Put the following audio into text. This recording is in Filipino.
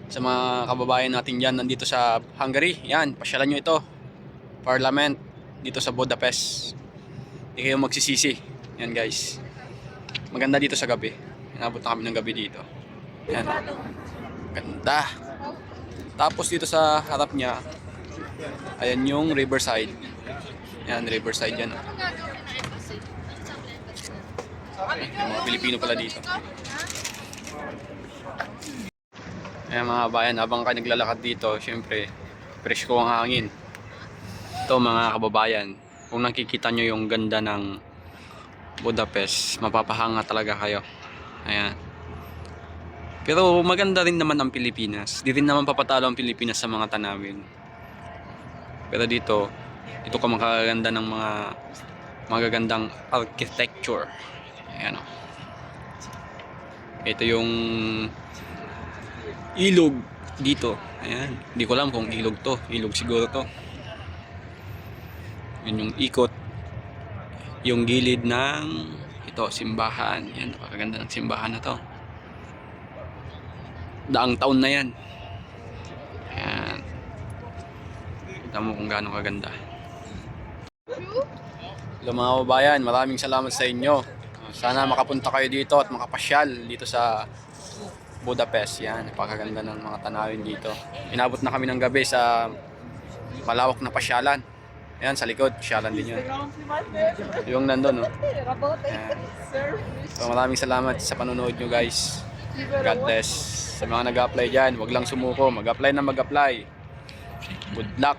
Sa mga kababayan natin dyan nandito sa Hungary, yan, pasyalan nyo ito. Parliament dito sa Budapest. Hindi kayo magsisisi. Yan guys. Maganda dito sa gabi. Inabot na kami ng gabi dito. Yan. Ganda. Tapos dito sa harap niya, ayan yung Riverside. Yan, Riverside yan. May mga Pilipino pala dito. Ayan mga bayan, habang kayo naglalakad dito, syempre, presko ang hangin. Ito mga kababayan, kung nakikita nyo yung ganda ng Budapest, mapapahanga talaga kayo. Ayan. Pero maganda rin naman ang Pilipinas. Di rin naman papatalo ang Pilipinas sa mga tanawin. Pero dito ka makakaganda ng mga magagandang architecture. Ayan o. Ito yung ilog dito. Ayan. Hindi ko alam kung ilog to. Ilog siguro to. Yun yung ikot. Yung gilid ng ito, simbahan. Ayan, napakaganda ng simbahan na to. Daang taon na yan. Ayan. Kita mo kung gaano kaganda. Hello mga kababayan, maraming salamat sa inyo. Sana makapunta kayo dito at makapasyal dito sa Budapest. Yan, napakaganda ng mga tanawin dito. Inabot na kami ng gabi sa malawak na pasyalan. Ayan, sa likod, pasyalan din yun. Yung nandun, no? Ayan. So, maraming salamat sa panonood nyo guys. God bless. Sa mga nag-apply dyan, wag lang sumuko. Mag-apply na mag-apply. Good luck.